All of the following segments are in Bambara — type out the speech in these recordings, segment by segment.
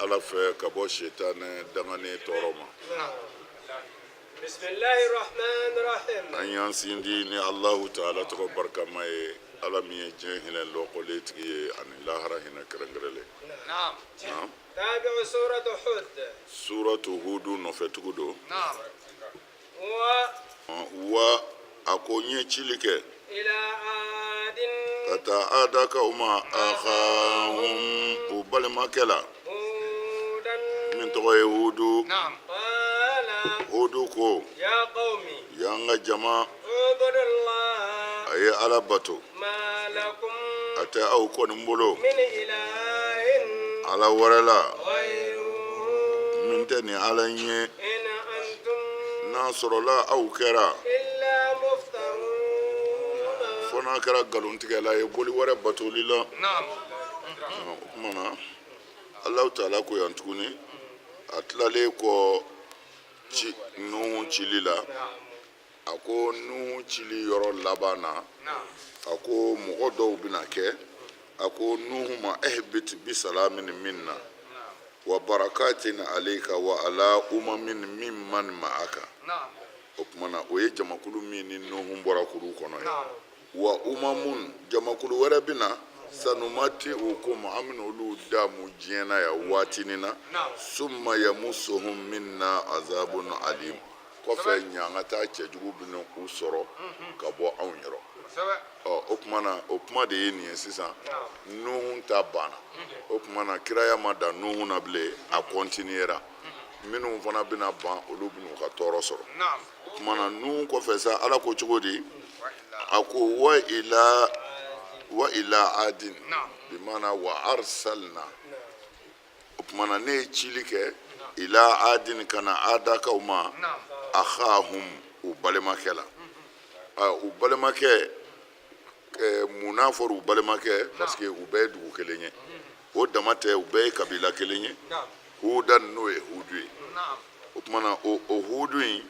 ala fɛ ka bɔ shetane dangane tɔɔrɔ ma. Bismillahir Rahmanir Rahim. An y'an sindi ni Allahu Ta'ala tɔgɔ barikama ye, ala min ye diɲɛ hinɛ lɔkɔlen tigi ye ani lahara hinɛ kɛrɛnkɛrɛnlen. Naam. Tabi'u suratu Hud. Suratu Hudu nɔfɛtugu don. Naam. Wa a ko n ye cili kɛ Ila adin. ka taa adakaw ma akhahum u balimakɛ la Hudan. min tɔgɔ ye Hudu. Naam. Qala. Hudu ko Ya qawmi. y'an ka jama Ubudullah. a ye ala bato Ma lakum. a tɛ aw kɔni bolo Min ilahin. ala wɛrɛ la Ghayruhu. min tɛ ni ala in ye In antum. n'a sɔrɔla aw kɛra Illa muftarun. fo n'a kɛra nkalontigɛla ye boli wɛrɛ batoli la. Naam. O tuma na Alahu Ta'ala ko yan tuguni a tilalen kɔ Nuhu cili la, a ko Nuhu cili yɔrɔ laban na a ko mɔgɔ dɔw bɛna kɛ, a ko Nuhu ma ihbit bisalamin minna wa barakatin alayka wa ala umamin mimman ma'aka. O tuma na o ye jamakulu min ni Nuhu bɔra kuru kɔnɔ ye. Wa umamun jamakulu wɛrɛ bɛna sanumati ukum an bɛna olu damu diɲɛ na yan waatinin na summa yamusuhum minna azabun alim. Kɔfɛ ɲanga taa cɛjugu bɛna u sɔrɔ ka bɔ anw yɔrɔ. O tuma na o kuma de ye nin ye sisan. Nuhu ta banna. O tuma na kiraya ma da Nuhu na bilen, a continuera. Minnu fana bɛna ban olu bɛna ka tɔɔrɔ sɔrɔ. O tuma na Nuhu kɔfɛ sa ala ko cogo di? A ko wa ila adin bi mana wa arsalna. O tuma na ne ye cili kɛ ila adin kana adakaw ma akhahum u balimakɛ la. U balimakɛ mun n'a fɔra u balimakɛ parce que u bɛɛ ye dugu kelen ye, o dama tɛ u bɛɛ ye kabila kelen ye. Hudan n'o ye Hudu ye. O tuma na o Hudu in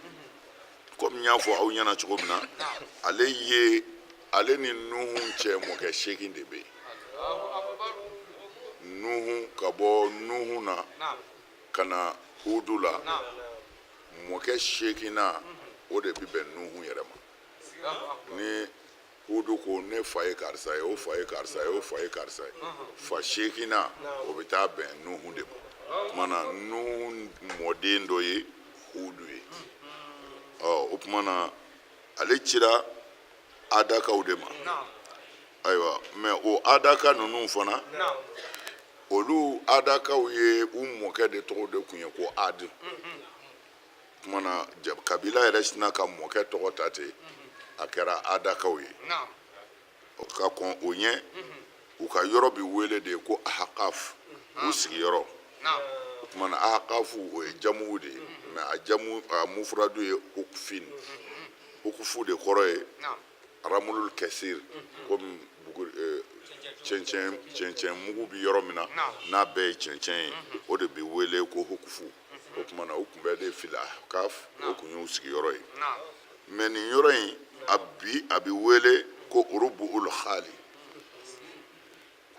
komi n y'a fɔ aw ɲɛna cogo min na, ale ni Nuhu cɛ mɔkɛ 8 de bɛ yen. Nuhu ka bɔ Nuhu na ka na Hudu la, mɔkɛ 8 na o de bɛ bɛn Nuhu yɛrɛ ma. Ni Hudu ko ne fa ye karisa ye, o fa ye karisa ye, o fa ye karisa ye, fa 8 na o bɛ taa bɛn Nuhu de ma. Tuma na Nuhu mɔden dɔ ye Hudu ye. O tuma na ale cira adakaw de ma. Ayiwa mɛ o adaka ninnu fana olu adakaw ye u mɔkɛ de tɔgɔ de tun ye ko Adi. Tuma na kabila yɛrɛ sina ka mɔkɛ tɔgɔ ta ten, a kɛra adakaw ye. O ka kɔn o ɲɛ u ka yɔrɔ bi wele de ko Ahqaf, u sigiyɔrɔ. O tuma na Ahqafu o ye jamuw de ye, mɛ a jamu a mufradu ye Hukfin. Hukufu de kɔrɔ ye Ramulul Kasir, komi cɛncɛn mugu bi yɔrɔ min na n'a bɛɛ ye cɛncɛn ye, o de bi wele ko Hukufu. O tuma na u tun bɛ de fil Ahqaf, o tun y'u sigiyɔrɔ ye. Mɛ nin yɔrɔ in a bi wele ko Urubu'ul Khali.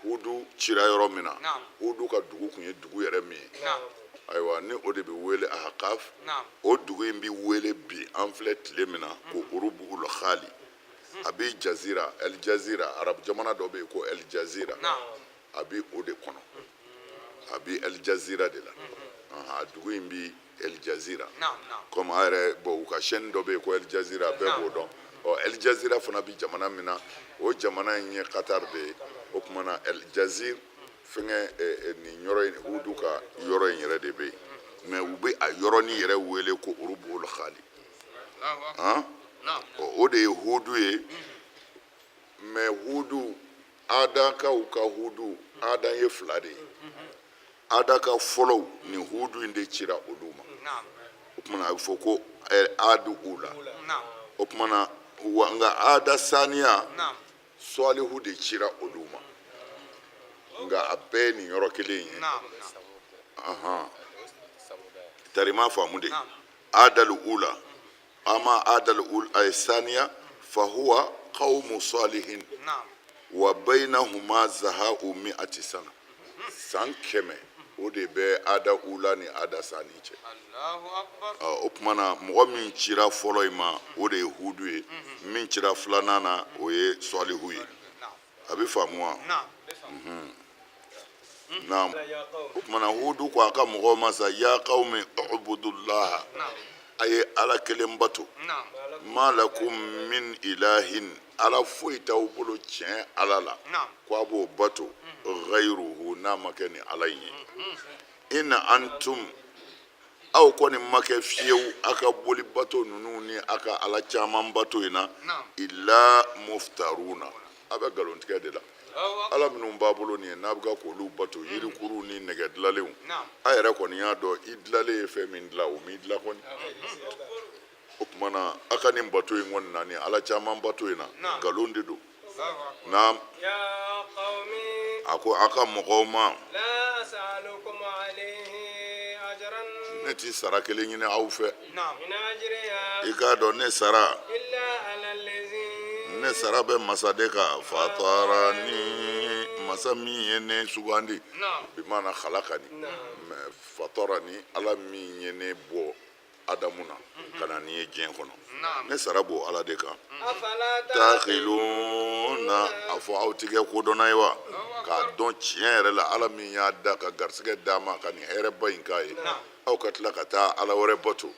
Hudu cira yɔrɔ min na, Hudu ka dugu tun ye dugu yɛrɛ min ye. Ayiwa ni o de bɛ wele Ahqaf, o dugu in bɛ wele bi an filɛ tile min na ko Urubu'ul Khali. A bɛ Jazira, El Jazira, arabu jamana dɔ bɛ yen ko El Jazira, a bɛ o de kɔnɔ, a bɛ El Jazira de la. A dugu in bɛ El Jazira, komi a yɛrɛ u ka chaîne dɔ bɛ yen ko El Jazira, bɛɛ b'o dɔn. El Jazira fana bɛ jamana min na, o jamana in ye Qatar de ye. O tuma na El Jazir fɛngɛ nin yɔrɔ in Hudu ka yɔrɔ in yɛrɛ de bɛ yen, mɛ u bɛ a yɔrɔnin yɛrɛ wele ko Urubu'ul Khali. O de ye Hudu ye. Mɛ Hudu adakaw ka Hudu adan ye 2 de ye. Adaka fɔlɔw ni Hudu in de cira olu ma. O tuma na a bɛ fɔ ko Adu ula. O tuma na nka ada saniya Sɔlihu de cira olu ma, nka a bɛɛ nin yɔrɔ kelen ye. Tari ma faamu de. Adal ula ama adal ula saniya fahuwa qawmu salihin wa bainahuma zaha'u 100 sana. San 100 o de bɛ ada ula ni ada sani cɛ Allahu akbar. o tumana mɔgɔ min cira fɔlɔ in ma o de ye hudu ye min cira filanan na o ye sɔlihu ye Naam. a bɛ faamu wa Naam. naam يا قوم o tumana hudu ko a ka mɔgɔw ma sa ya qawmi ubudullaha Naam. a ye ala kelen bato Naam. ma lakum min ilahin ala foyi t'aw bolo tiɲɛ ala la Naam. ko a b'o bato ghayruhu n'a ma kɛ ni ala in ye inna antum aw kɔni ma kɛ fiyewu a ka boli bato ninnu ni a ka ala caman bato in na Naam. illa muftaruna a bɛ nkalontigɛ de la Allahu akbar. ala minnu b'a bolo nin ye n'a bɛ ka k'olu bato yirikuru ni nɛgɛ dilanlenw Naam. a yɛrɛ kɔni y'a dɔn i dilanlen ye fɛn min dilan o m'i dilan kɔni o tuma na a ka nin bato in kɔni na ni ala caman bato in na Naam. nkalon de don Allahu akbar. na يا قوم a ko a ka mɔgɔw ma لا أسألكم عليه أجرا ne ti sara kelen ɲini aw fɛ Naam. إن أجري i k'a dɔn ne sara إلا على الذي ne sara bɛ masa de kan fatara ni masa min ye ne sugandi Naam. bi mana halaka ni mɛ fatara ni ala min ye ne bɔ adamu na ka na ni ye diɲɛ kɔnɔ Naam. ne sara b'o ala de kan أفلا takhiluna a fɔ aw tigɛ kodɔnna ye wa k'a dɔn tiɲɛ yɛrɛ la ala min y'a da ka garisɛgɛ d'a ma ka nin hɛrɛba in k'a ye aw ka tila ka taa ala wɛrɛ bato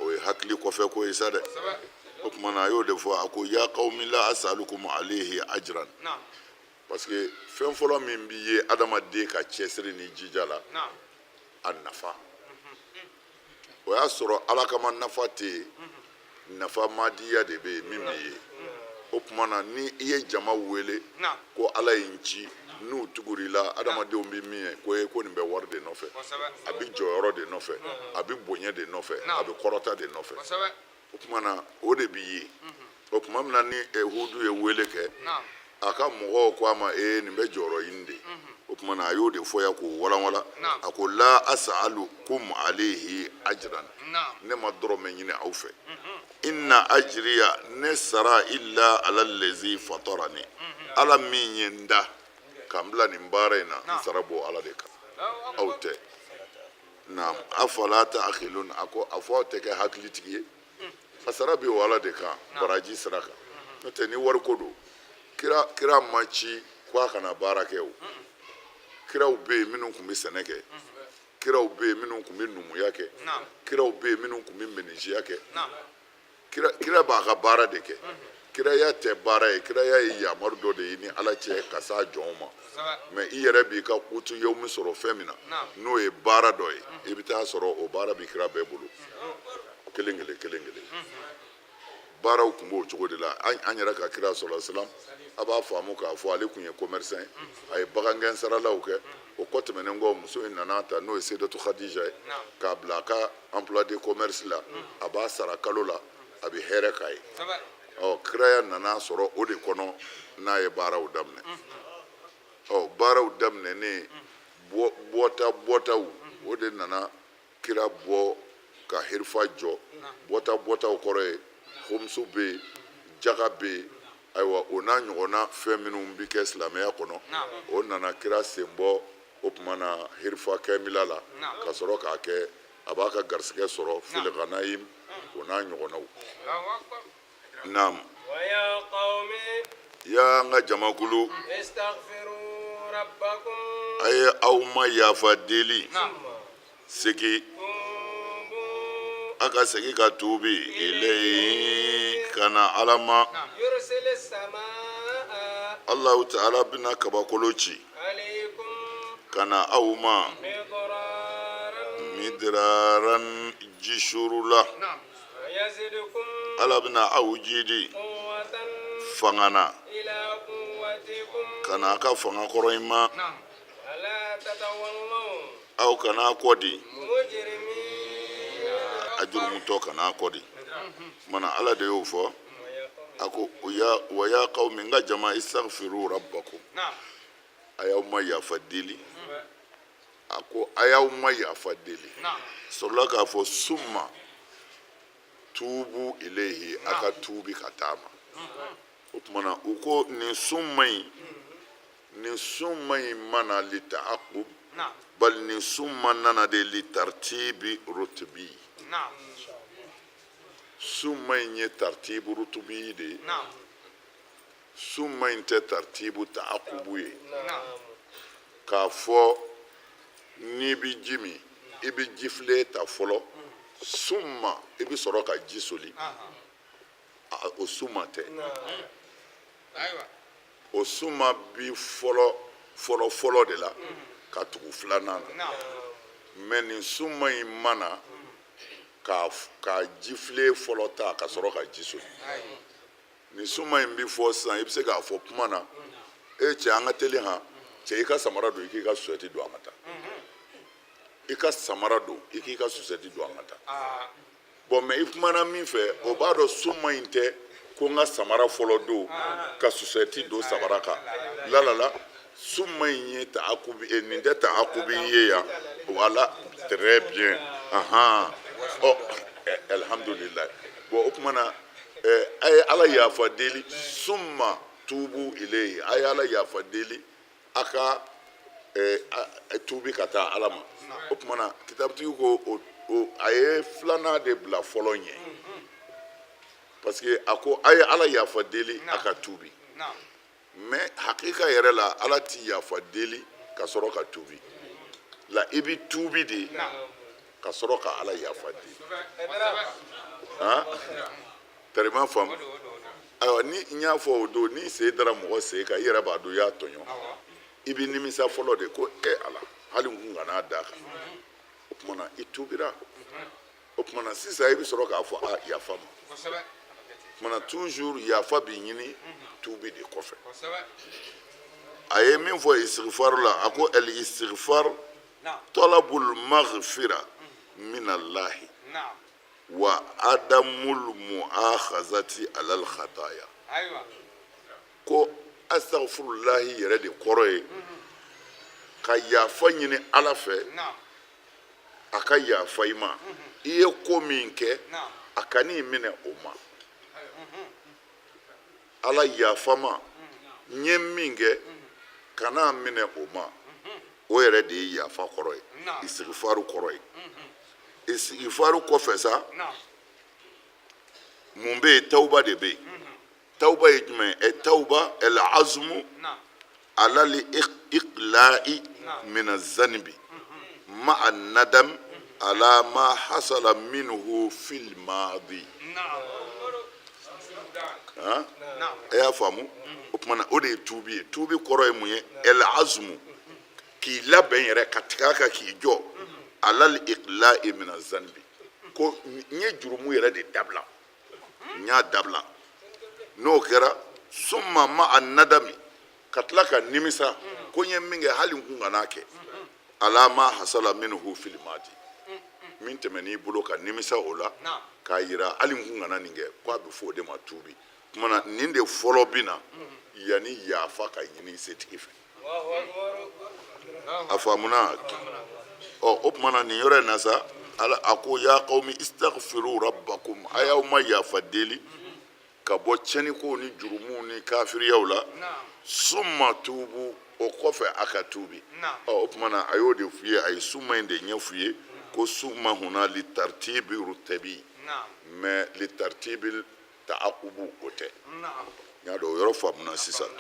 o ye hakili kɔfɛ ko ye sa dɛ Sɛbɛ. o tuma na a y'o de fɔ a ko ya qawmi la asalukum alayhi ajran Naam. parce que fɛn fɔlɔ min b'i ye adamaden ka cɛsiri ni jija la Naam. a nafa o y'a sɔrɔ ala kama nafa tɛ yen nafa madiya de bɛ yen min b'i ye o tuma na ni i ye jama wele Naam. ko ala ye n ci n'u tugura i la adamadenw bɛ min ye ko ko nin bɛ wari de nɔfɛ Kosɛbɛ. a bɛ jɔyɔrɔ de nɔfɛ a bɛ bonya de nɔfɛ a bɛ kɔrɔta de nɔfɛ Kosɛbɛ. o tuma na o de b'i ye o tuma min na ni hudu ye wele kɛ Naam. a ka mɔgɔw ko a ma nin bɛ jɔyɔrɔ ɲini de o tuma na a y'o de fɔ ya k'o walanwalan Naam. a ko la asalukum alayhi ajran Naam. ne ma dɔrɔmɛ ɲini aw fɛ inna ajriya ne sara illa ala lezi fatarani ala min ye n da ka n bila nin baara in na n sara b'o ala de kan Allahu aw akbar. tɛ naam afala ta'khilun a ko a fɔ aw tɛ kɛ hakilitigi ye a sara bɛ o ala de kan baraji sira kan n'o tɛ ni wari ko don kira ma ci ko a kana baara kɛ o kiraw bɛ yen minnu tun bɛ sɛnɛ kɛ kiraw bɛ yen minnu tun bɛ numuya kɛ Naam. kiraw bɛ yen minnu tun bɛ menisiya kɛ Naam. kira b'a ka baara de kɛ kiraya tɛ baara ye kiraya ye yamaru dɔ de ye ni ala cɛ ka s'a jɔnw ma Sɛbɛ. mɛ i yɛrɛ b'i ka kutu yewumi sɔrɔ fɛn min na Naam. n'o ye baara dɔ ye i bɛ taa sɔrɔ o baara bɛ kira bɛɛ bolo kelen kelen kelen kelen baaraw tun b'o cogo de la an yɛrɛ ka kira sɔrɔ silam a b'a faamu k'a fɔ ale tun ye commerçant ye a ye bagangɛn saralaw kɛ o kɔ tɛmɛnen kɔ muso in nana ta n'o ye sedatu khadija ye k'a bila a ka emploi de commerce la a b'a sara kalo la a bɛ hɛrɛ k'a ye Sɛbɛ. kiraya nana sɔrɔ o de kɔnɔ n'a ye baaraw daminɛ baaraw daminɛnen bɔtaw o de nana kira bɔ ka herifa jɔ bɔtaw kɔrɔ ye homsu bɛ yen jaga bɛ yen ayiwa o n'a ɲɔgɔnna fɛn minnu bɛ kɛ silamɛya kɔnɔ o nana kira sen bɔ o tuma na herifa kɛmila la ka sɔrɔ k'a kɛ a b'a ka garisɛgɛ sɔrɔ fileganayim o n'a ɲɔgɔnnaw Allahu akbar. naam ويا قوم ya n ka jamakulu استغفروا ربكم a ye aw ma yafa deli Naam. segi توبوا a ka segi ka tuubi ilayi ka na ala ma يرسل السماء alahu ta'ala bɛna kabakolo ci عليكم ka na aw ma مضرارا midiraran jisuru la Naam. ويزدكم ala bɛna aw jidi قوة fanga na إلى قوتكم ka na a ka fanga kɔrɔ in ma Naam. ألا تتولوا aw kana kɔdi مجرمين a jurumutɔ kana kɔdi mana ala de y'o fɔ ويا قوم a ko wa ya qawmi n ka jama istaghfiru rabbakum Naam. a y'aw ma yafa deli a ko a y'aw ma yafa deli Naam. sɔrɔla k'a fɔ summa tuubu ilayhi a ka tuubi ka taa ma o tumana u ko nin sun ma ɲi mana li ta'aqub Naam. bal ni summa nana de li tartibi rutubi نعم summa in ye tartibu rutubi de نعم summa in tɛ tartibu ta'aqubu ye نعم k'a fɔ n'i bi ji min i bi jifile ta fɔlɔ summa i bi sɔrɔ ka ji soli o summa tɛ أيوة o summa bi fɔlɔ de la ka tugu filanan na نعم mɛ nin summa in mana ka jifile fɔlɔ ta ka sɔrɔ ka ji soli أيوة nin summa in bi fɔ sisan i bɛ se k'a fɔ kuma na cɛ an ka teli han cɛ i ka samara don i k'i ka susɛti don an ka taa i ka samara don i k'i ka susɛti don an ka taa bɔn mɛ i kumana min fɛ o b'a dɔn summa in tɛ ko n ka samara fɔlɔ don ka susɛti don samara kan lalala summa in ye ta'aqubi nin tɛ ta'aqubi ye yan wala très bien ahan alhamdulillah bɔn o kumana a ye ala yafa deli summa tubu ilayhi a ye ala yafa deli a ka tuubi ka taa ala ma o kumana kitabutigi ko a ye filanan de bila fɔlɔ ɲɛ parce que a ko a ye ala yafa deli a ka tuubi نعم mais hakika yɛrɛ la ala ti yafa deli ka sɔrɔ ka tuubi la i bi tuubi de ka sɔrɔ ka ala yafa deli han tɛrɛma faamu ayiwa ni n y'a fɔ o don ni sen dara mɔgɔ sen kan i yɛrɛ b'a dɔn i y'a tɔɲɔ i bi nimisa fɔlɔ de ko ala hali n kun kana d'a kan o kumana i tuubira o kumana sisan i bi sɔrɔ k'a fɔ yafa ma كسبة o kumana toujours yafa bi ɲini tuubi de kɔfɛ كسبة a ye min fɔ istighfar la a ko al istighfar نعم talabul maghfira min allahi نعم wa adamul mu'akhazati alal khataya أيوة ko astaghfirullahi yɛrɛ de kɔrɔ ye ka yafa ɲini ala fɛ نعم a ka yafa i ma i ye ko min kɛ نعم a ka n'i minɛ o ma ala yafa ma n ye min kɛ ka n'a minɛ o ma o yɛrɛ de ye yafa kɔrɔ ye نعم istighfaru kɔrɔ ye istighfaru kɔfɛ sa نعم mun bɛ yen tawuba de bɛ yen tawuba ye jumɛn ye tawuba el azmu نعم على الإقلاع من الذنب مع الندم على ما حصل منه في الماضي نعم ها نعم يا فامو وكمان أودي توبي كروي مية العزم كي لا بين ركعتك كي جو على الإقلاع من الذنب كو نيجرمو يرد دبلا نيا دبلا نو كرا ثم مع الندم katlaka nimisa ko nye minge hali nkunga nake alama hasala minhu fil madi min temeni bolo ka nimisa ola ka yira hali nkunga na ninge kwa be fo de matubi kuma ninde folo bina yani yafa ka nyini setife afamuna o kuma ni yore nasa ala ako ya qaumi istaghfiru rabbakum ayawma yafa deli ka bɔ cɛni ko ni jurumu ni kafiriyaw la summa tuubu o kɔfɛ a ka tuubi o tumana a y'o de f'i ye a ye summa in de ɲɛ f'i ye ko summa huna li tartibi rutabi mais li tartibi ta'aqubu o tɛ n y'a dɔn o yɔrɔ faamuna sisan